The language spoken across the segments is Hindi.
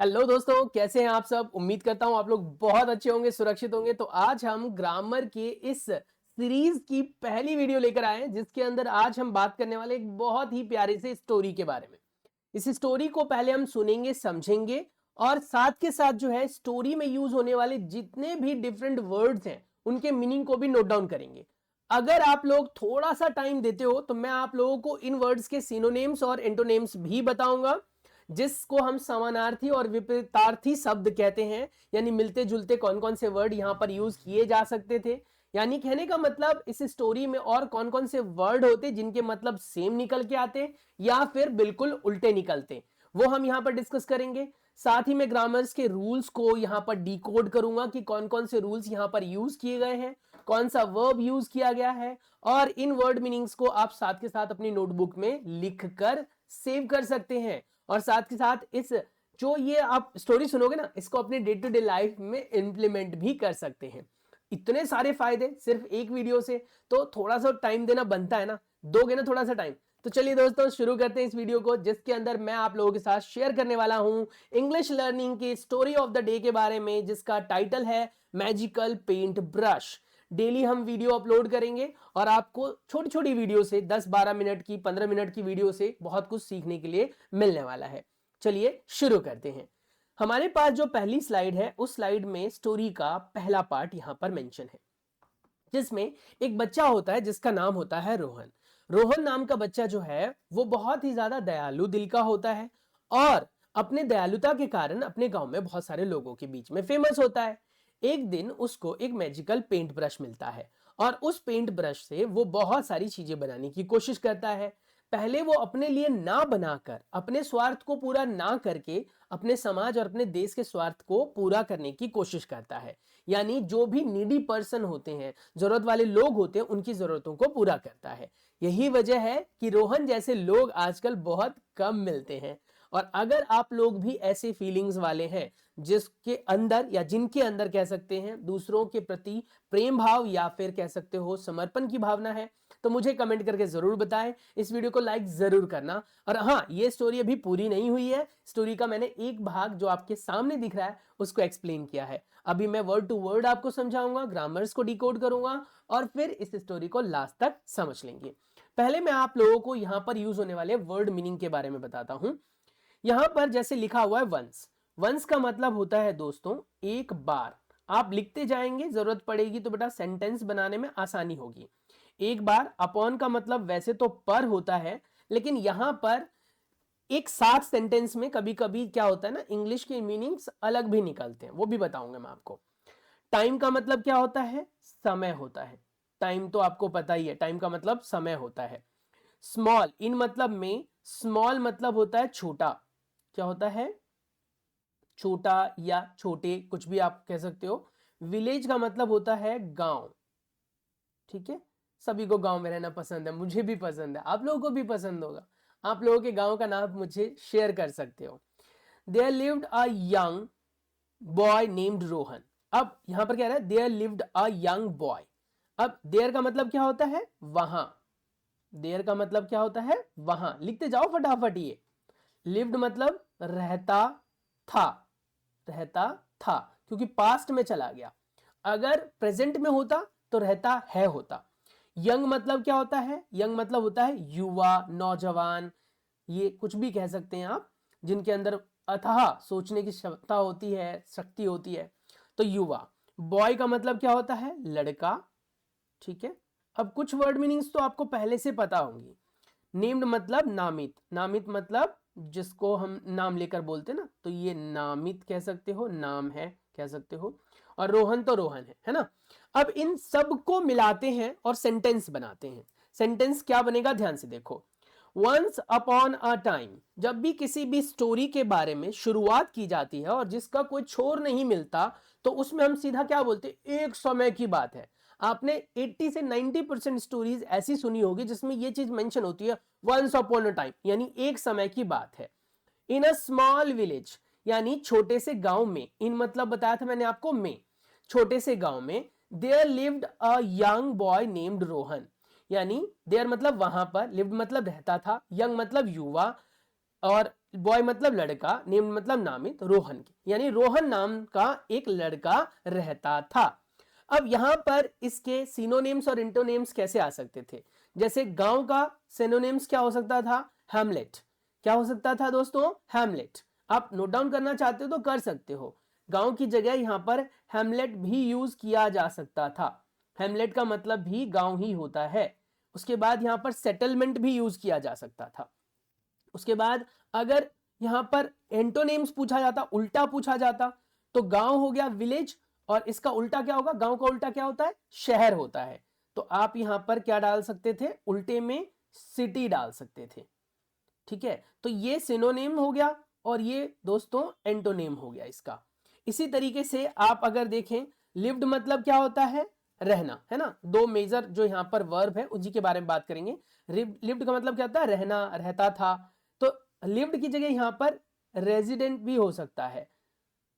हेलो दोस्तों, कैसे हैं आप सब। उम्मीद करता हूं आप लोग बहुत अच्छे होंगे, सुरक्षित होंगे। तो आज हम ग्रामर के इस सीरीज की पहली वीडियो लेकर आए हैं, जिसके अंदर आज हम बात करने वाले एक बहुत ही प्यारे से स्टोरी के बारे में। इस स्टोरी को पहले हम सुनेंगे, समझेंगे और साथ के साथ जो है स्टोरी में यूज होने वाले जितने भी डिफरेंट वर्ड्स हैं उनके मीनिंग को भी नोट डाउन करेंगे। अगर आप लोग थोड़ा सा टाइम देते हो तो मैं आप लोगों को इन वर्ड्स के सिनोनिम्स और एंटोनिम्स भी बताऊंगा, जिसको हम समानार्थी और विपरीतार्थी शब्द कहते हैं। यानी मिलते जुलते कौन कौन से वर्ड यहां पर यूज किए जा सकते थे। यानी कहने का मतलब इस स्टोरी में और कौन कौन से वर्ड होते जिनके मतलब सेम निकल के आते या फिर बिल्कुल उल्टे निकलते, वो हम यहां पर डिस्कस करेंगे। साथ ही मैं ग्रामर्स के रूल्स को यहां पर डिकोड करूंगा कि कौन कौन से रूल्स यहां पर यूज किए गए हैं, कौन सा वर्ब यूज किया गया है, और इन वर्ड मीनिंग्स को आप साथ के साथ अपनी नोटबुक में लिखकर सेव कर सकते हैं। और साथ के साथ इस जो ये आप स्टोरी सुनोगे ना, इसको अपने डे टू डे लाइफ में इंप्लीमेंट भी कर सकते हैं। इतने सारे फायदे सिर्फ एक वीडियो से, तो थोड़ा सा टाइम देना बनता है ना, दोगे ना थोड़ा सा टाइम। तो चलिए दोस्तों, शुरू करते हैं इस वीडियो को, जिसके अंदर मैं आप लोगों के साथ शेयर करने वाला हूं इंग्लिश लर्निंग की स्टोरी ऑफ द डे के बारे में, जिसका टाइटल है मैजिकल पेंट ब्रश। डेली हम वीडियो अपलोड करेंगे और आपको छोटी छोटी वीडियो से 10-12 मिनट की, 15 मिनट की वीडियो से बहुत कुछ सीखने के लिए मिलने वाला है। चलिए शुरू करते हैं। हमारे पास जो पहली स्लाइड है, उस स्लाइड में स्टोरी का पहला पार्ट यहां पर मेंशन है, जिसमें एक बच्चा होता है जिसका नाम होता है रोहन। रोहन नाम का बच्चा जो है वो बहुत ही ज्यादा दयालु दिल का होता है और अपने दयालुता के कारण अपने गांव में बहुत सारे लोगों के बीच में फेमस होता है। एक दिन उसको एक मैजिकल पेंट ब्रश मिलता है और उस पेंट ब्रश से वो बहुत सारी चीजें बनाने की कोशिश करता है। पहले वो अपने लिए ना बनाकर, अपने स्वार्थ को पूरा ना करके, अपने समाज और अपने देश के स्वार्थ को पूरा करने की कोशिश करता है। यानी जो भी नीडी पर्सन होते हैं, जरूरत वाले लोग होते हैं, उनकी जरूरतों को पूरा करता है। यही वजह है कि रोहन जैसे लोग आजकल बहुत कम मिलते हैं। और अगर आप लोग भी ऐसे फीलिंग्स वाले हैं, जिसके अंदर या जिनके अंदर कह सकते हैं दूसरों के प्रति प्रेम भाव या फिर कह सकते हो समर्पण की भावना है, तो मुझे कमेंट करके जरूर बताएं। इस वीडियो को लाइक जरूर करना। और हाँ, ये स्टोरी अभी पूरी नहीं हुई है। स्टोरी का मैंने एक भाग जो आपके सामने दिख रहा है उसको एक्सप्लेन किया है। अभी मैं वर्ड टू वर्ड आपको समझाऊंगा, ग्रामर्स को डिकोड करूंगा और फिर इस स्टोरी को लास्ट तक समझ लेंगे। पहले मैं आप लोगों को यहां पर यूज होने वाले वर्ड मीनिंग के बारे में बताता हूं। यहां पर जैसे लिखा हुआ है वंस। वंस का मतलब होता है दोस्तों एक बार। आप लिखते जाएंगे, जरूरत पड़ेगी तो बेटा सेंटेंस बनाने में आसानी होगी। एक बार। अपॉन का मतलब वैसे तो पर होता है, लेकिन यहां पर एक साथ सेंटेंस में कभी कभी क्या होता है ना, इंग्लिश के मीनिंग्स अलग भी निकलते हैं, वो भी बताऊंगा मैं आपको। टाइम का मतलब क्या होता है? समय होता है। टाइम तो आपको पता ही है, टाइम का मतलब समय होता है। स्मॉल, इन मतलब में स्मॉल मतलब होता है छोटा। क्या होता है? छोटा या छोटे, कुछ भी आप कह सकते हो। विलेज का मतलब होता है गांव। ठीक है, सभी को गांव में रहना पसंद है, मुझे भी पसंद है, आप लोगों को भी पसंद होगा। आप लोगों के गांव का नाम मुझे शेयर कर सकते हो। There lived a young boy named Rohan. अब यहां पर क्या रहा है? There lived a young boy. अब देयर का मतलब क्या होता है? वहां। देयर का मतलब क्या होता है? वहां। लिखते जाओ फटाफट ये। लिव्ड मतलब रहता था। रहता था, क्योंकि पास्ट में चला गया। अगर प्रेजेंट में होता तो रहता है होता। यंग मतलब क्या होता है? यंग मतलब होता है युवा, नौजवान, ये कुछ भी कह सकते हैं आप, जिनके अंदर अथाह सोचने की क्षमता होती है, शक्ति होती है, तो युवा। बॉय का मतलब क्या होता है? लड़का। ठीक है, अब कुछ वर्ड मीनिंग्स तो आपको पहले से पता होंगी। नेम्ड मतलब नामित। नामित मतलब जिसको हम नाम लेकर बोलते ना, तो ये नामित कह सकते हो, नाम है कह सकते हो। और रोहन तो रोहन है ना। अब इन सब को मिलाते हैं और सेंटेंस बनाते हैं। सेंटेंस क्या बनेगा, ध्यान से देखो। वंस अपॉन अ टाइम, जब भी किसी भी स्टोरी के बारे में शुरुआत की जाती है और जिसका कोई छोर नहीं मिलता, तो उसमें हम सीधा क्या बोलते हैं? एक समय की बात है। आपने 80 से 90% स्टोरीज ऐसी सुनी होगी जिसमें यह चीज मेंशन होती है, वंस अपॉन अ टाइम, यानी एक समय की बात है। इन अ स्मॉल विलेज, यानी छोटे से गांव में। इन मतलब बताया था मैंने आपको, में। छोटे से गांव में there lived a young boy named Rohan, यानी देयर मतलब वहां पर, लिव्ड मतलब रहता था, यंग मतलब युवा, और बॉय मतलब लड़का, नेम्ड मतलब नामित, रोहन, यानी रोहन नाम का एक लड़का रहता था। अब यहां पर इसके सिनोनिम्स और इंटोनिम्स कैसे आ सकते थे? जैसे गांव का सिनोनिम्स क्या हो सकता था? हैमलेट। क्या हो सकता था दोस्तों? हैमलेट। आप नोट डाउन करना चाहते हो तो कर सकते हो। गांव की जगह यहां पर हैमलेट भी यूज किया जा सकता था। हैमलेट का मतलब भी गांव ही होता है। उसके बाद यहां पर सेटलमेंट भी यूज किया जा सकता था। उसके बाद अगर यहां पर एंटोनिम्स पूछा जाता, उल्टा पूछा जाता, तो गांव हो गया विलेज, और इसका उल्टा क्या होगा? गांव का उल्टा क्या होता है? शहर होता है। तो आप यहां पर क्या डाल सकते थे? उल्टे में सिटी डाल सकते थे। ठीक है, तो ये सिनोनिम हो गया और ये दोस्तों एंटोनिम हो गया इसका। इसी तरीके से आप अगर देखें, लिव्ड मतलब क्या होता है? रहना, है ना। दो मेजर जो यहां पर वर्ब है उसी के बारे में बात करेंगे। लिव्ड का मतलब क्या होता है? रहना, रहता था। तो लिव्ड की जगह यहां पर रेजिडेंट भी हो सकता है,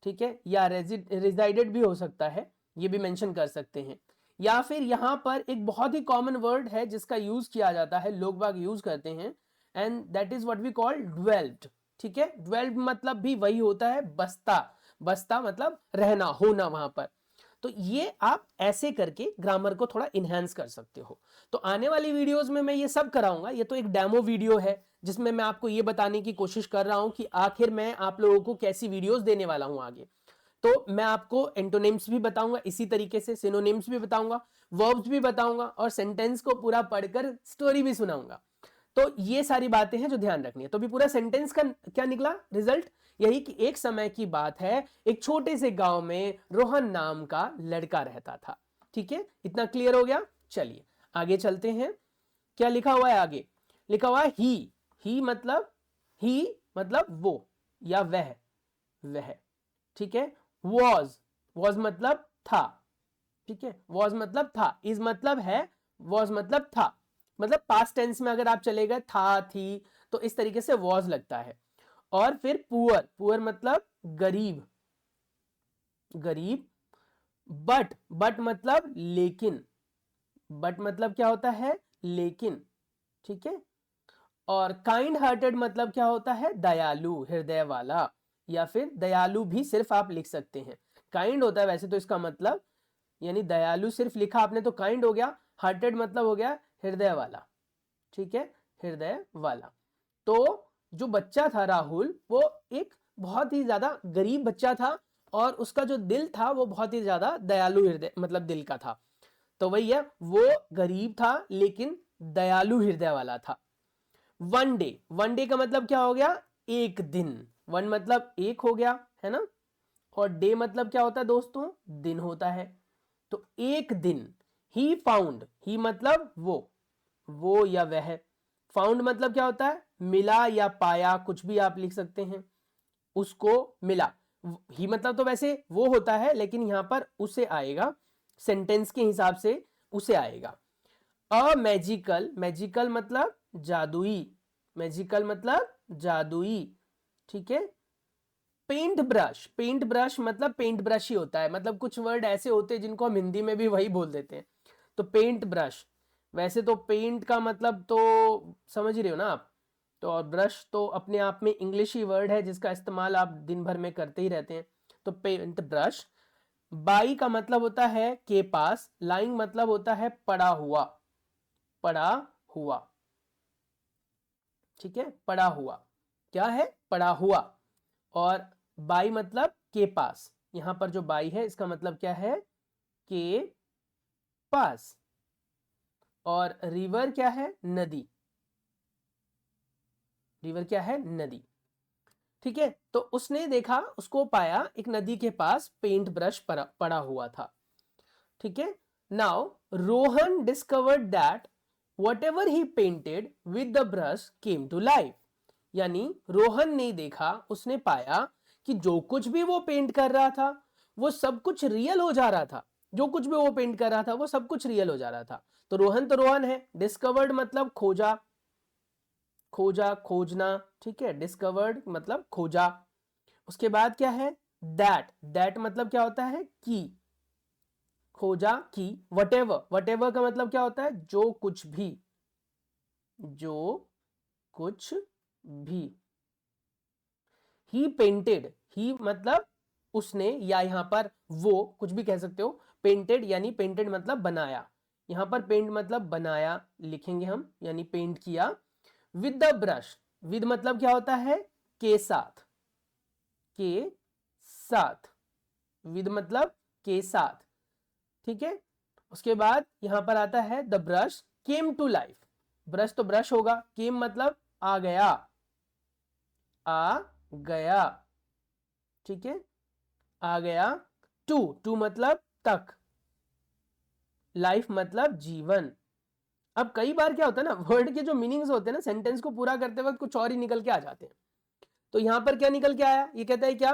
ठीक है, या रेजिडेड भी हो सकता है, ये भी मेंशन कर सकते हैं। या फिर यहां पर एक बहुत ही कॉमन वर्ड है जिसका यूज किया जाता है, लोग बाग यूज करते हैं, and that is what we call dwelled. ठीक है, ड्वेल्ड मतलब भी वही होता है, बसता। बसता मतलब रहना, होना वहां पर। तो ये आप ऐसे करके ग्रामर को थोड़ा इनहेंस कर सकते हो। तो आने वाली वीडियोस में मैं ये सब कराऊंगा। ये तो एक डेमो वीडियो है जिसमें मैं आपको ये बताने की कोशिश कर रहा हूं कि आखिर मैं आप लोगों को कैसी वीडियोस देने वाला हूं आगे। तो मैं आपको एंटोनिम्स भी बताऊंगा, इसी तरीके से सिनोनिम्स भी बताऊंगा, वर्ब्स भी बताऊंगा, और सेंटेंस को पूरा पढ़कर स्टोरी भी सुनाऊंगा। तो ये सारी बातें हैं जो ध्यान रखनी है। तो भी पूरा सेंटेंस का क्या निकला रिजल्ट? यही कि एक समय की बात है, एक छोटे से गांव में रोहन नाम का लड़का रहता था। ठीक है, इतना क्लियर हो गया? चलिए आगे चलते हैं। क्या लिखा हुआ है आगे? लिखा हुआ है ही मतलब, ही मतलब वो या वह। ठीक है, वॉज मतलब था। ठीक है, वॉज मतलब था, इज मतलब है, वॉज मतलब था। मतलब पास्ट टेंस में अगर आप चले गए था, थी, तो इस तरीके से वॉज लगता है। और फिर पुअर मतलब गरीब, गरीब। बट मतलब लेकिन, बट मतलब क्या होता है? लेकिन। ठीक है, और काइंड हार्टेड मतलब क्या होता है? दयालु, हृदय वाला, या फिर दयालु भी सिर्फ आप लिख सकते हैं। काइंड होता है वैसे तो इसका मतलब, यानी दयालु सिर्फ लिखा आपने तो काइंड हो गया, हार्टेड मतलब हो गया हृदय वाला। ठीक है, हृदय वाला। तो जो बच्चा था राहुल, वो एक बहुत ही ज्यादा गरीब बच्चा था, और उसका जो दिल था वो बहुत ही ज्यादा दयालु हृदय मतलब दिल का था। तो वही है, वो गरीब था लेकिन दयालु हृदय वाला था। वन डे का मतलब क्या हो गया? एक दिन। वन मतलब एक हो गया, है ना, और डे मतलब क्या होता है दोस्तों? दिन होता है। तो एक दिन। ही मतलब वो या वह। फाउंड मतलब क्या होता है? मिला या पाया, कुछ भी आप लिख सकते हैं, उसको मिला। ही मतलब तो वैसे वो होता है, लेकिन यहां पर उसे आएगा, सेंटेंस के हिसाब से उसे आएगा। मैजिकल, मैजिकल मतलब जादुई, मैजिकल मतलब जादुई। ठीक है, पेंट ब्रश मतलब पेंट ब्रश ही होता है, मतलब कुछ वर्ड ऐसे होते हैं जिनको हम हिंदी में भी वही बोल देते हैं। तो पेंट ब्रश, वैसे तो पेंट का मतलब तो समझ ही रहे हो ना आप। तो और ब्रश तो अपने आप में इंग्लिश ही वर्ड है जिसका इस्तेमाल आप दिन भर में करते ही रहते हैं। तो पेंट ब्रश। बाई का मतलब होता है के पास, लाइंग मतलब होता है पड़ा हुआ, पड़ा हुआ। ठीक है, पड़ा हुआ, क्या है? पड़ा हुआ। और बाई मतलब के पास, यहां पर जो बाई है इसका मतलब क्या है? के पास। और रिवर क्या है? नदी, रिवर क्या है? नदी। ठीक है, तो उसने देखा, उसको पाया एक नदी के पास पेंट ब्रश पड़ा हुआ था। ठीक है, now Rohan discovered that whatever he painted with the brush came to life. यानी रोहन ने देखा, उसने पाया कि जो कुछ भी वो पेंट कर रहा था वो सब कुछ रियल हो जा रहा था। जो कुछ भी वो पेंट कर रहा था वो सब कुछ रियल हो जा रहा था। तो रोहन है, डिस्कवर्ड मतलब खोजा, खोजा खोजना। ठीक है, डिस्कवर्ड मतलब खोजा। उसके बाद क्या है? दैट मतलब क्या होता है? की, खोजा की। वटेवर का मतलब क्या होता है? जो कुछ भी, जो कुछ भी। ही पेंटेड, ही मतलब उसने, या यहाँ पर वो कुछ भी कह सकते हो, पेंटेड यानी पेंटेड मतलब बनाया, यहाँ पर पेंट मतलब बनाया लिखेंगे हम, यानी पेंट किया, विद द ब्रश, विद मतलब क्या होता है, के साथ, के साथ, विद मतलब के साथ, ठीक है। उसके बाद यहां पर आता है the brush came to life, brush तो ब्रश होगा, केम मतलब आ गया, आ गया, ठीक है, आ गया, टू, टू मतलब तक, लाइफ मतलब जीवन। अब कई बार क्या होता है ना, वर्ड के जो मीनिंग्स होते हैं ना, सेंटेंस को पूरा करते वक्त कुछ और ही निकल के आ जाते हैं। तो यहां पर क्या निकल के आया, ये कहता है क्या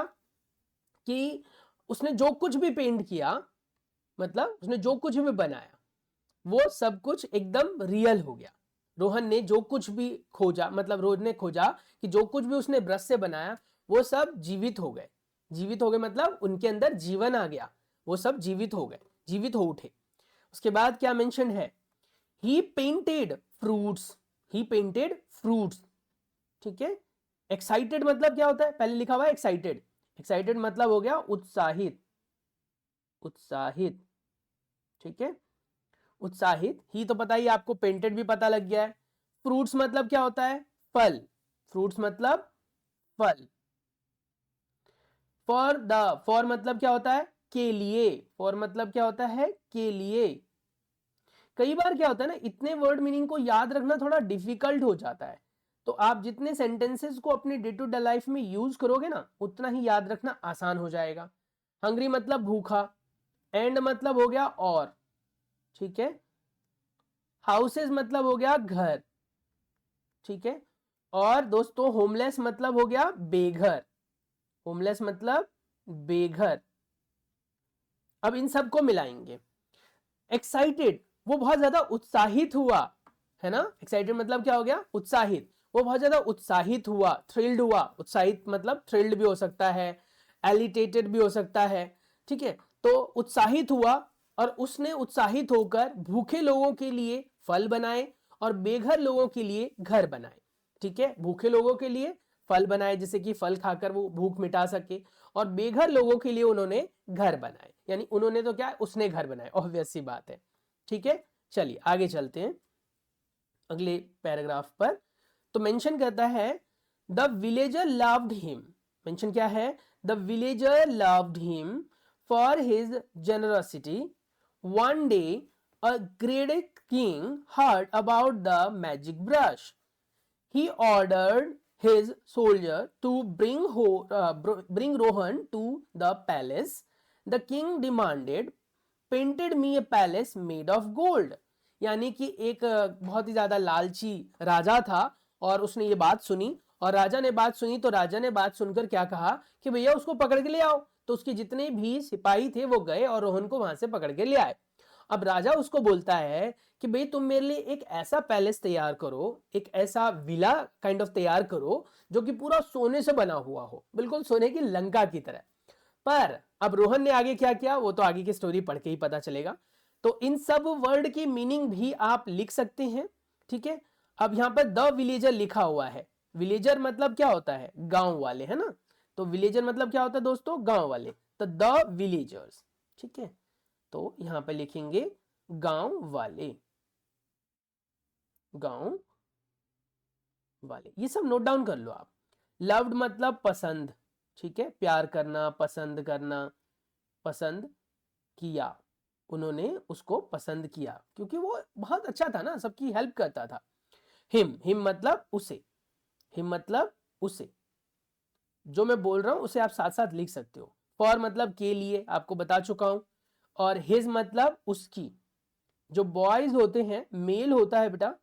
कि उसने जो कुछ भी पेंट किया, मतलब उसने जो कुछ भी बनाया, वो सब कुछ एकदम रियल हो गया। रोहन ने जो कुछ भी खोजा, मतलब रोहन ने खोजा कि जो कुछ भी उसने ब्रश से बनाया वो सब जीवित हो गए। जीवित हो गए मतलब उनके अंदर जीवन आ गया, वो सब जीवित हो गए, जीवित हो उठे। उसके बाद क्या मेंशन है, ही पेंटेड फ्रूट्स, ही पेंटेड फ्रूट्स, ठीक है। एक्साइटेड मतलब क्या होता है, पहले लिखा हुआ है एक्साइटेड, एक्साइटेड मतलब हो गया उत्साहित, उत्साहित, ठीक है, उत्साहित। ही तो पता ही आपको, पेंटेड भी पता लग गया है। फ्रूट्स मतलब क्या होता है, फल, फ्रूट्स मतलब फल। फॉर द, फॉर मतलब क्या होता है, के लिए, फॉर मतलब क्या होता है, के लिए। कई बार क्या होता है ना, इतने वर्ड मीनिंग को याद रखना थोड़ा डिफिकल्ट हो जाता है, तो आप जितने सेंटेंसेस को अपने डे टू डे लाइफ में यूज करोगे ना, उतना ही याद रखना आसान हो जाएगा। हंग्री मतलब भूखा, एंड मतलब हो गया और, ठीक है। हाउसेस मतलब हो गया घर, ठीक है। और दोस्तों होमलेस मतलब हो गया बेघर, होमलेस मतलब बेघर। अब इन सबको मिलाएंगे। एक्साइटेड, वो बहुत ज्यादा उत्साहित हुआ, है ना, एक्साइटेड मतलब क्या हो गया, उत्साहित, वो बहुत ज्यादा उत्साहित हुआ, थ्रिल्ड हुआ, उत्साहित मतलब थ्रिल्ड भी हो सकता है, एलिटेटेड भी हो सकता है, ठीक है। तो उत्साहित हुआ, और उसने उत्साहित होकर भूखे लोगों के लिए फल बनाए और बेघर लोगों के लिए घर बनाए, ठीक है। भूखे लोगों के लिए फल बनाए, जैसे कि फल खाकर वो भूख मिटा सके, और बेघर लोगों के लिए उन्होंने घर बनाए, यानी उन्होंने तो क्या, उसने घर बनाए, ऑब्वियस सी बात है, ठीक है। चलिए आगे चलते हैं अगले पैराग्राफ पर। तो मेंशन करता है the villager loved him, mention क्या है, the villager loved him for his generosity. One day a great king heard about the magic brush, he ordered his soldier to bring Rohan to the palace. The king demanded, painted me a palace made of gold. यानी कि एक बहुत ही ज्यादा लालची राजा था, और उसने ये बात सुनी, और राजा ने बात सुनी, तो राजा ने बात सुनकर क्या कहा कि भैया उसको पकड़ के ले आओ। तो उसके जितने भी सिपाही थे वो गए और रोहन को वहां से पकड़ के ले आए। अब राजा उसको बोलता है कि भाई तुम मेरे लिए एक ऐसा पैलेस तैयार करो, एक ऐसा विला काइंड ऑफ तैयार करो जो कि पूरा सोने से बना हुआ हो, बिल्कुल सोने की लंका की तरह। पर अब रोहन ने आगे क्या किया वो तो आगे की स्टोरी पढ़ के ही पता चलेगा। तो इन सब वर्ड की मीनिंग भी आप लिख सकते हैं, ठीक है। अब यहां पर द विलेजर लिखा हुआ है, विलेजर मतलब क्या होता है, गांव वाले, है ना। तो विलेजर मतलब क्या होता है दोस्तों, गांव वाले, तो द विलेजर्स, ठीक है। तो यहां पर लिखेंगे गांव वाले, गांव वाले, ये सब नोट डाउन कर लो आप। लव्ड मतलब पसंद, ठीक है, प्यार करना, पसंद करना, पसंद किया, उन्होंने उसको पसंद किया क्योंकि वो बहुत अच्छा था ना, सबकी हेल्प करता था। हिम, हिम मतलब उसे, हिम मतलब उसे, जो मैं बोल रहा हूं उसे आप साथ साथ लिख सकते हो। फॉर मतलब के लिए, आपको बता चुका हूं, और हिज मतलब उसकी, जो बॉयज होते हैं, मेल होता है बेटा,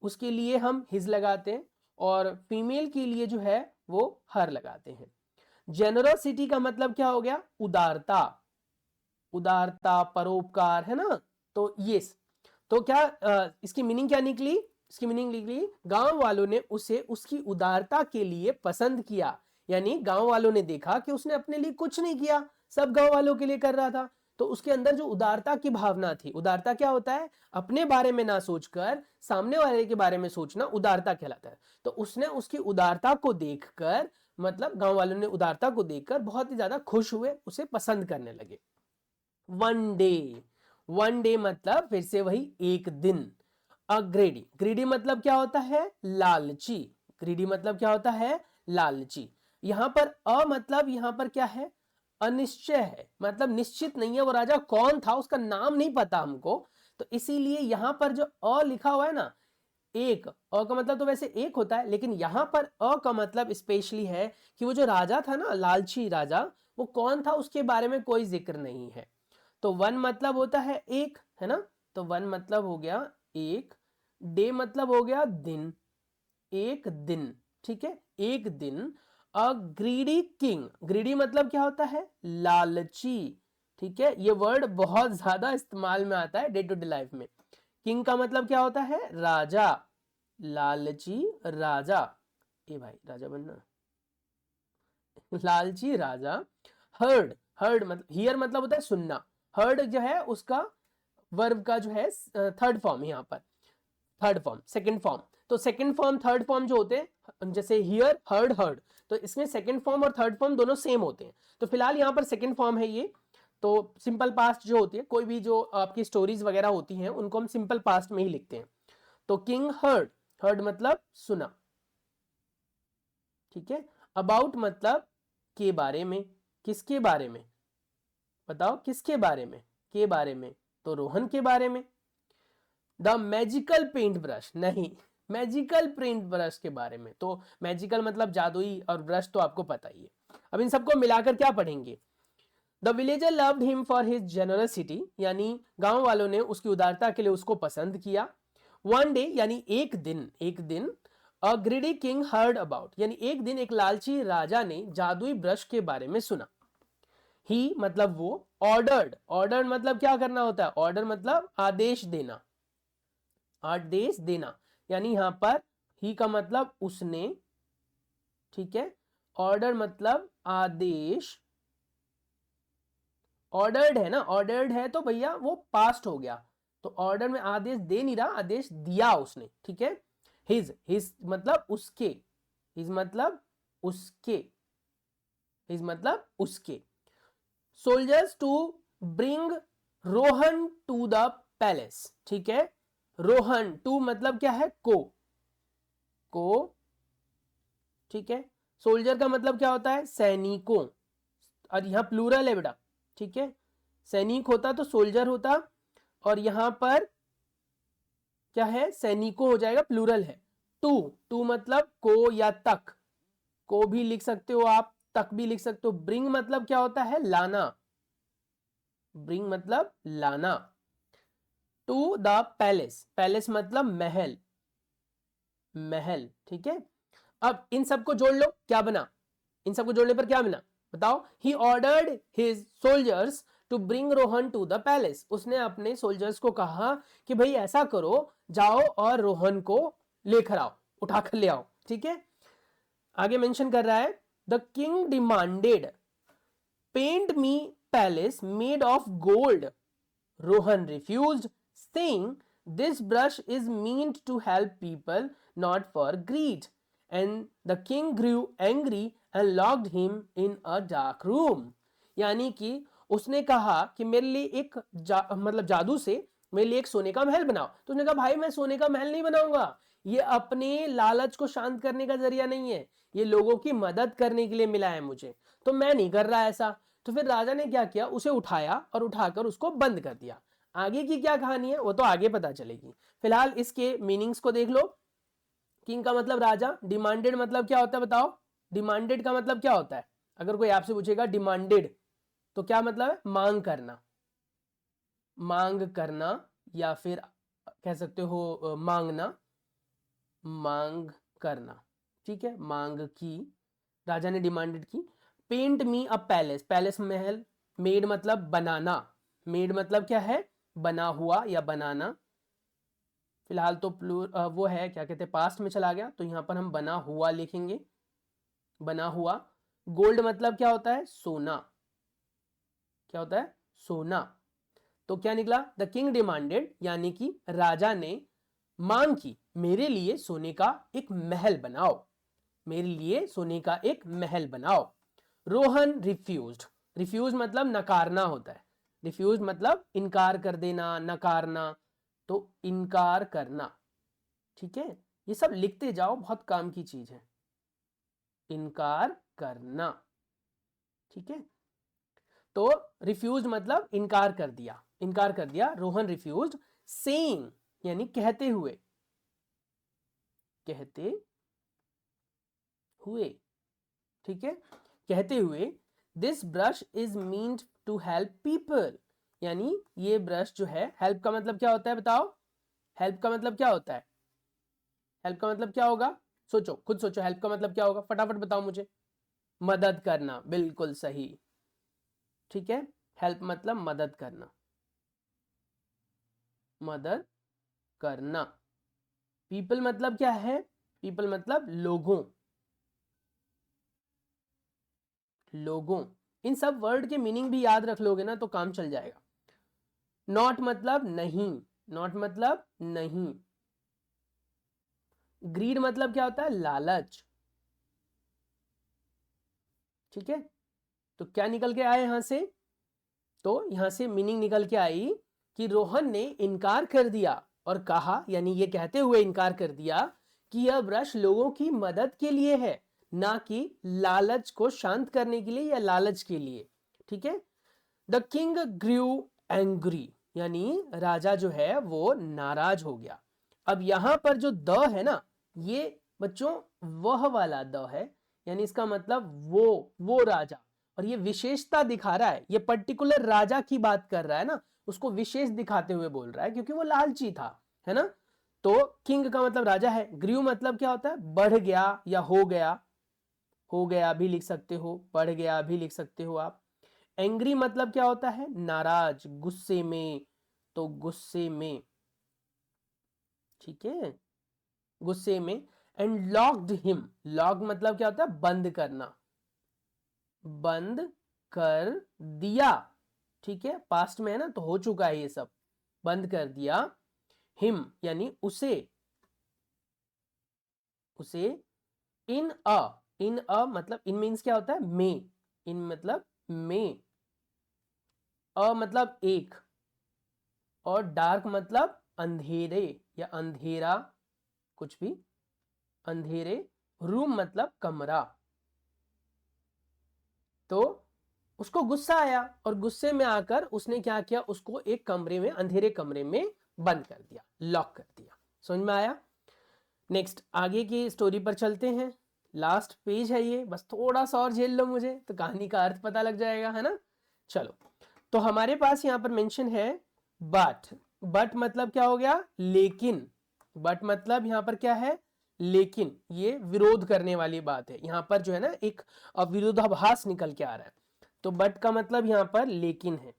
उसके लिए हम हिज लगाते हैं, और फीमेल के लिए जो है वो हर लगाते हैं। जेनरोसिटी का मतलब क्या हो गया, उदारता, उदारता, परोपकार, है ना। तो ये, तो क्या इसकी मीनिंग क्या निकली, इसकी मीनिंग निकली गांव वालों ने उसे उसकी उदारता के लिए पसंद किया, यानी गांव वालों ने देखा कि उसने अपने लिए कुछ नहीं किया, सब गांव वालों के लिए कर रहा था, तो उसके अंदर जो उदारता की भावना थी, उदारता क्या होता है, अपने बारे में ना सोचकर सामने वाले के बारे में सोचना उदारता कहलाता है। तो उसने उसकी उदारता को देखकर मतलब गांव वालों ने उदारता को देखकर बहुत ही ज्यादा खुश हुए, उसे पसंद करने लगे। वन डे, वन डे मतलब फिर से वही एक दिन। अ ग्रेडी, ग्रीडी मतलब क्या होता है? लालची। ग्रीडी मतलब क्या होता है? लालची। यहां पर अ मतलब यहां पर क्या है? अनिश्चय है, मतलब निश्चित नहीं है वो राजा कौन था, उसका नाम नहीं पता हमको, तो इसीलिए यहां पर जो अ लिखा हुआ है ना, एक, अ का मतलब तो वैसे एक होता है, लेकिन यहां पर अ का मतलब स्पेशली है कि वो जो राजा था ना, लालची राजा, वो कौन था उसके बारे में कोई जिक्र नहीं है। तो वन मतलब होता है एक, है ना, तो वन मतलब हो गया एक, डे मतलब हो गया दिन, एक दिन, ठीक है, एक दिन। अ ग्रीडी किंग, ग्रीडी मतलब क्या होता है? लालची, ठीक है, ये वर्ड बहुत ज्यादा इस्तेमाल में आता है डे टू डे लाइफ में। किंग का मतलब क्या होता है? राजा, लालची राजा, ए भाई राजा बनना, लालची राजा। हर्ड, हर्ड मतलब हियर मतलब होता है सुनना, हर्ड जो है उसका वर्ब का जो है थर्ड फॉर्म, यहाँ पर थर्ड फॉर्म, सेकंड फॉर्म। तो सेकंड फॉर्म थर्ड फॉर्म जो होते हैं, जैसे हियर हर्ड हर्ड, तो इसमें सेकंड फॉर्म और थर्ड फॉर्म दोनों सेम होते हैं। तो फिलहाल यहाँ पर सेकंड फॉर्म है ये। तो सिंपल पास्ट जो होती है, कोई भी जो आपकी स्टोरीज वगैरह होती हैं उनको हम सिंपल पास्ट में ही लिखते हैं। तो किंग हर्ड, हर्ड मतलब सुना, ठीक है। अबाउट मतलब के बारे में, किसके बारे में? बताओ किसके बारे में? के बारे में, तो रोहन के बारे में। द मैजिकल पेंट ब्रश, नहीं, मैजिकल पेंट ब्रश के बारे में। तो मैजिकल मतलब जादुई, और ब्रश तो आपको पता ही है। अब इन सबको मिलाकर क्या पढ़ेंगे? The villager loved him for his generosity, यानी गांव वालों ने उसकी उदारता के लिए उसको पसंद किया। वन डे यानी एक दिन, एक दिन। A greedy king heard about, यानी एक दिन एक लालची राजा ने जादुई ब्रश के बारे में सुना। ही मतलब वो, ऑर्डर्ड, ऑर्डर मतलब क्या करना होता है? ऑर्डर मतलब आदेश देना, आदेश देना, यानी यहां पर ही का मतलब उसने, ठीक है, ऑर्डर मतलब आदेश, ऑर्डर्ड है ना, ऑर्डर्ड है तो भैया वो पास्ट हो गया, तो ऑर्डर में आदेश दे नहीं रहा, आदेश दिया उसने, ठीक है। हिज, हिज मतलब उसके, हिज मतलब उसके, हिज मतलब उसके। Soldiers to bring Rohan to the palace, ठीक है। रोहन, टू मतलब क्या है? को, ठीक है। सोल्जर का मतलब क्या होता है? सैनिकों, और यहां प्लूरल है बेटा, ठीक है। सैनिक होता तो सोल्जर होता, और यहां पर क्या है? सैनिकों हो जाएगा, प्लूरल है। टू, टू मतलब को या तक, को भी लिख सकते हो आप, तक भी लिख सकते हो। ब्रिंग मतलब क्या होता है? लाना, ब्रिंग मतलब लाना। टू द पैलेस, पैलेस मतलब महल, महल, ठीक है। अब इन सबको जोड़ लो, क्या बना? इन सबको जोड़ने पर क्या बना? बताओ। He ordered his soldiers to bring Rohan to the palace, उसने अपने सोल्जर्स को कहा कि भाई ऐसा करो, जाओ और रोहन को लेकर आओ, उठाकर ले आओ, ठीक है। आगे मेंशन कर रहा है, the king demanded paint me palace made of gold, Rohan refused, saying this brush is meant to help people, not for greed. And the king grew angry and locked him in a dark room. यानी कि उसने कहा कि मेरे लिए एक मतलब जादू से मेरे लिए एक सोने का महल बनाओ। तो उसने कहा भाई मैं सोने का महल नहीं बनाऊंगा, ये अपने लालच को शांत करने का जरिया नहीं है, ये लोगों की मदद करने के लिए मिला है मुझे, तो मैं नहीं कर रहा ऐसा। तो फिर राजा ने क्या किया? उसे उठाया और उठाकर उसको बंद कर दिया। आगे की क्या कहानी है वो तो आगे पता चलेगी, फिलहाल इसके मीनिंग्स को देख लो। किंग का मतलब राजा, डिमांडेड मतलब क्या होता है बताओ? डिमांडेड का मतलब क्या होता है? अगर कोई आपसे पूछेगा डिमांडेड तो क्या मतलब है? मांग करना, मांग करना, या फिर कह सकते हो मांगना, मांग करना, ठीक है, मांग की, राजा ने डिमांडेड की। Paint me a palace, palace महल, मेड मतलब बनाना, मेड मतलब क्या है? बना हुआ या बनाना। फिलहाल तो वो है क्या कहते हैं, पास्ट में चला गया, तो यहां पर हम बना हुआ लिखेंगे, बना हुआ। गोल्ड मतलब क्या होता है? सोना, क्या होता है? सोना। तो क्या निकला? द किंग डिमांडेड, यानी कि राजा ने मांग की मेरे लिए सोने का एक महल बनाओ। मेरे लिए सोने का एक महल बनाओ। रोहन रिफ्यूज्ड, रिफ्यूज मतलब नकारना होता है, रिफ्यूज मतलब इनकार कर देना, नकारना, तो इनकार करना। ठीक है, ये सब लिखते जाओ, बहुत काम की चीज है, इनकार करना। ठीक है, तो रिफ्यूज मतलब इनकार कर दिया, इनकार कर दिया। रोहन रिफ्यूज्ड सेइंग यानी कहते हुए, कहते हुए। ठीक है, कहते हुए this brush is meant to help people, यानी ये ब्रश जो है, हेल्प का मतलब क्या होता है बताओ, हेल्प का मतलब क्या होता है, हेल्प का मतलब क्या होगा, सोचो, खुद सोचो, हेल्प का मतलब क्या होगा, फटाफट बताओ मुझे। मदद करना, बिल्कुल सही। ठीक है, हेल्प मतलब मदद करना, मदद करना। पीपल मतलब क्या है, पीपल मतलब लोगों, लोगों। इन सब वर्ड के मीनिंग भी याद रख लोगे ना तो काम चल जाएगा। नॉट मतलब नहीं, नॉट मतलब नहीं। ग्रीड मतलब क्या होता है, लालच। ठीक है, तो क्या निकल के आए यहां से, तो यहां से मीनिंग निकल के आई कि रोहन ने इनकार कर दिया और कहा, यानी ये कहते हुए इनकार कर दिया कि यह ब्रश लोगों की मदद के लिए है, ना कि लालच को शांत करने के लिए या लालच के लिए। ठीक है, द किंग ग्रू एंग्री, यानी राजा जो है वो नाराज हो गया। अब यहां पर जो द है ना, ये बच्चों वह वाला द है, यानी इसका मतलब वो राजा, और ये विशेषता दिखा रहा है, ये पर्टिकुलर राजा की बात कर रहा है ना, उसको विशेष दिखाते हुए बोल रहा है क्योंकि वो लालची था, है ना। तो किंग का मतलब राजा है, ग्रीव मतलब क्या होता है, बढ़ गया या हो गया, हो गया भी लिख सकते हो, बढ़ गया भी लिख सकते हो आप। एंग्री मतलब क्या होता है, नाराज, गुस्से में, तो गुस्से में। ठीक है, गुस्से में। एंड लॉक्ड हिम, लॉक मतलब क्या होता है, बंद करना, बंद कर दिया। ठीक है, पास्ट में है ना, तो हो चुका है ये सब, बंद कर दिया। हिम यानी उसे, उसे। इन अ, इन अ मतलब इन मीन्स क्या होता है, में, इन मतलब में, अ मतलब एक, और डार्क मतलब अंधेरे या अंधेरा, कुछ भी, अंधेरे। रूम मतलब कमरा। तो उसको गुस्सा आया और गुस्से में आकर उसने क्या किया, उसको एक कमरे में, अंधेरे कमरे में बंद कर दिया, लॉक कर दिया। समझ में आया। नेक्स्ट आगे की स्टोरी पर चलते हैं, लास्ट पेज है ये, बस थोड़ा सा और झेल लो मुझे तो कहानी का अर्थ पता लग जाएगा, है ना। चलो, तो हमारे पास यहाँ पर मेंशन है बट, बट मतलब क्या हो गया, लेकिन, बट मतलब यहाँ पर क्या है, लेकिन, ये विरोध करने वाली बात है, यहाँ पर जो है ना एक विरोधाभास निकल के आ रहा है, तो बट का मतलब यहाँ पर लेकिन है,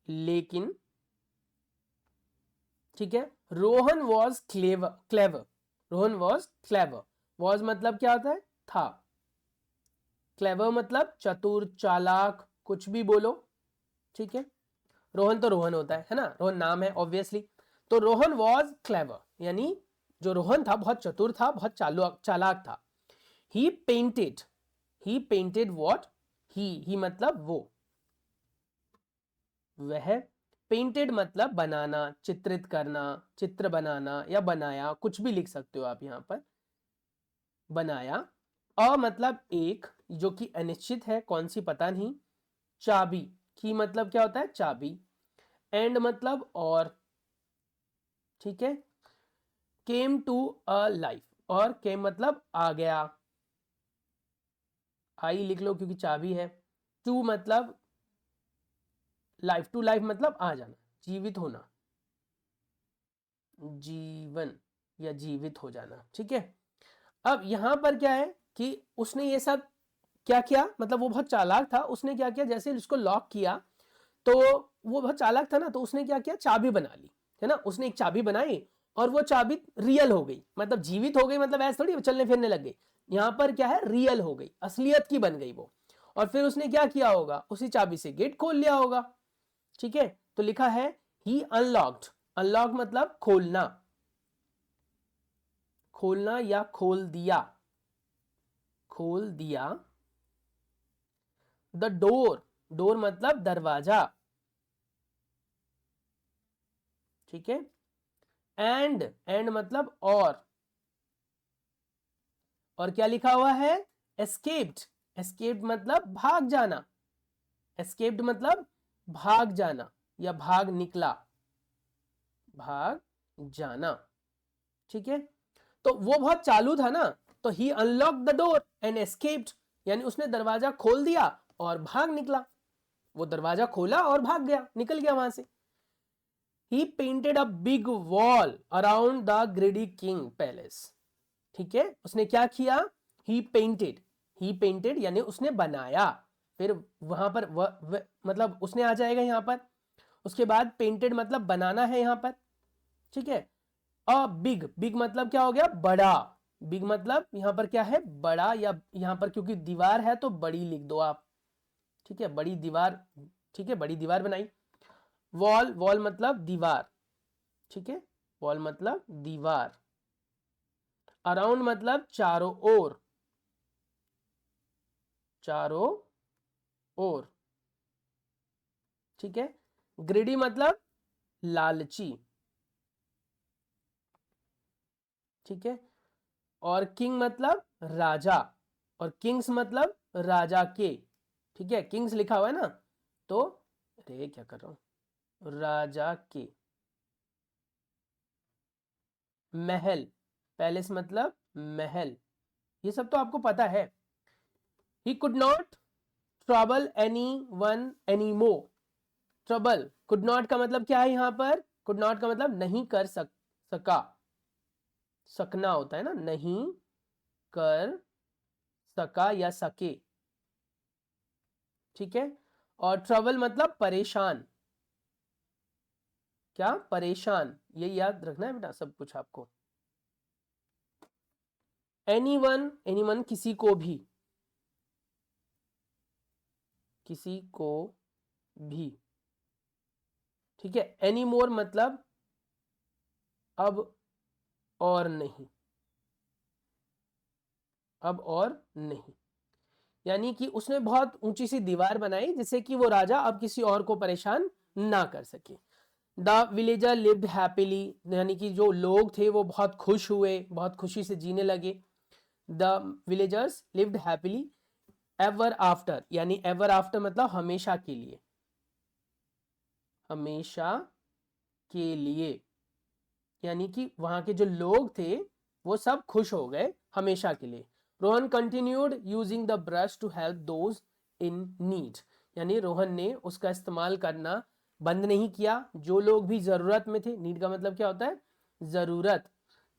लेकिन। ठीक है, Rohan was clever, clever, Rohan was clever, was मतलब क्या होता है, था, क्लेवर मतलब चतुर, चालाक, कुछ भी बोलो। ठीक है, रोहन तो रोहन होता है ना, रोहन नाम है ऑब्वियसली। तो रोहन वॉज क्लेवर, यानी जो रोहन था बहुत चतुर था, बहुत चालाक था। ही पेंटेड, ही पेंटेड वॉट, ही मतलब वो, वह। पेंटेड मतलब बनाना, चित्रित करना, चित्र बनाना या बनाया, कुछ भी लिख सकते हो आप यहां पर, बनाया। अ मतलब एक, जो कि अनिश्चित है, कौन सी पता नहीं। चाबी, की मतलब क्या होता है, चाबी। एंड मतलब और। ठीक है, केम टू अ लाइफ, और केम मतलब आ गया, आई लिख लो क्योंकि चाबी है। टू मतलब लाइफ, टू लाइफ मतलब आ जाना, जीवित होना, जीवन या जीवित हो जाना। ठीक है, अब यहां पर क्या है कि उसने ये सब क्या किया, मतलब वो बहुत चालाक था, उसने क्या किया, जैसे उसको लॉक किया तो वो बहुत चालाक था ना, तो उसने क्या किया, चाबी बना ली, है ना, उसने एक चाबी बनाई और वो चाबी रियल हो गई, मतलब जीवित हो गई, मतलब ऐसे थोड़ी चलने फिरने लग गई, यहां पर क्या है, रियल हो गई, असलियत की बन गई वो। और फिर उसने क्या किया होगा, उसी चाबी से गेट खोल लिया होगा। ठीक है, तो लिखा है ही अनलॉक्ड, अनलॉक मतलब खोलना, खोलना या खोल दिया, खोल दिया। द डोर, डोर मतलब दरवाजा, ठीक है। एंड, एंड मतलब और क्या लिखा हुआ है? एस्केप्ड, एस्केप्ड मतलब भाग जाना, एस्केप्ड मतलब भाग जाना या भाग निकला, भाग जाना, ठीक है। तो वो बहुत चालू था ना, तो he unlock the door and escaped, यानी उसने दरवाजा खोल दिया और भाग निकला। वो दरवाजा खोला और भाग गया, निकल गया वहां से। He painted a big wall around the greedy king palace, ठीक है। उसने क्या किया? ही पेंटेड, ही पेंटेड यानी उसने बनाया। फिर वहां पर मतलब उसने आ जाएगा यहां पर। उसके बाद पेंटेड मतलब बनाना है यहां पर, ठीक है। अ बिग, बिग मतलब क्या हो गया? बड़ा। बिग मतलब यहां पर क्या है? बड़ा, या यहां पर क्योंकि दीवार है तो बड़ी लिख दो आप, ठीक है, बड़ी दीवार, ठीक है, बड़ी दीवार बनाई। वॉल, वॉल मतलब दीवार, ठीक है, वॉल मतलब दीवार। अराउंड मतलब चारों ओर, चारों ओर, ठीक है। ग्रेडी मतलब लालची, ठीक है। और किंग मतलब राजा, और किंग्स मतलब राजा के, ठीक है, किंग्स लिखा हुआ है ना, तो अरे क्या कर रहा हूं, राजा के। महल, पैलेस मतलब महल, ये सब तो आपको पता है। He could not trouble any one any more, trouble, could not का मतलब क्या है यहां पर? कुड नॉट का मतलब नहीं कर सका, सकना होता है ना, नहीं कर सका या सके, ठीक है। और ट्रबल मतलब परेशान, क्या? परेशान, ये याद रखना है बेटा सब कुछ आपको। एनीवन, एनीवन किसी को भी, किसी को भी, ठीक है। एनी मोर मतलब अब और नहीं, अब और नहीं, यानी कि उसने बहुत ऊंची सी दीवार बनाई जिससे कि वो राजा अब किसी और को परेशान ना कर सके। द विलेजर लिव्ड हैप्पीली, यानी कि जो लोग थे वो बहुत खुश हुए, बहुत खुशी से जीने लगे। The villagers lived happily ever after, यानी एवर आफ्टर मतलब हमेशा के लिए, हमेशा के लिए, यानी कि वहां के जो लोग थे वो सब खुश हो गए हमेशा के लिए। Rohan continued using the brush to help those in need, यानी रोहन ने उसका इस्तेमाल करना बंद नहीं किया, जो लोग भी जरूरत में थे। नीड का मतलब क्या होता है? जरूरत।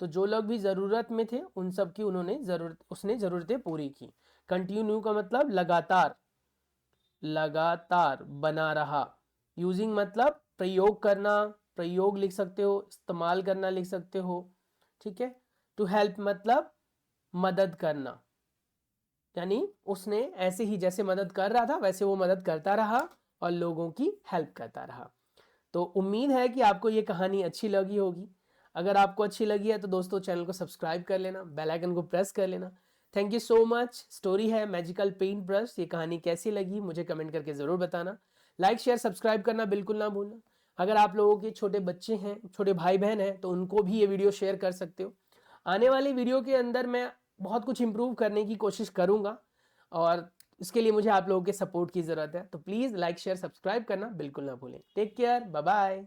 तो जो लोग भी जरूरत में थे उन सब की उसने जरूरतें पूरी की। कंटिन्यू का मतलब लगातार, लगातार बना रहा। यूजिंग मतलब प्रयोग करना, प्रयोग लिख सकते हो, इस्तेमाल करना लिख सकते हो, ठीक है। टू हेल्प मतलब मदद करना, यानी उसने ऐसे ही जैसे मदद कर रहा था वैसे वो मदद करता रहा और लोगों की हेल्प करता रहा। तो उम्मीद है कि आपको ये कहानी अच्छी लगी होगी। अगर आपको अच्छी लगी है तो दोस्तों चैनल को सब्सक्राइब कर लेना, बेल आइकन को प्रेस कर लेना। Thank you so much. Story है मैजिकल पेंट ब्रश। ये कहानी कैसी लगी मुझे कमेंट करके ज़रूर बताना। लाइक शेयर सब्सक्राइब करना बिल्कुल ना भूलना। अगर आप लोगों के छोटे बच्चे हैं, छोटे भाई बहन हैं, तो उनको भी ये वीडियो शेयर कर सकते हो। आने वाली वीडियो के अंदर मैं बहुत कुछ इंप्रूव करने की कोशिश करूँगा और इसके लिए मुझे आप लोगों के सपोर्ट की ज़रूरत है। तो प्लीज़ लाइक शेयर सब्सक्राइब करना बिल्कुल ना भूलें। Take care, bye bye.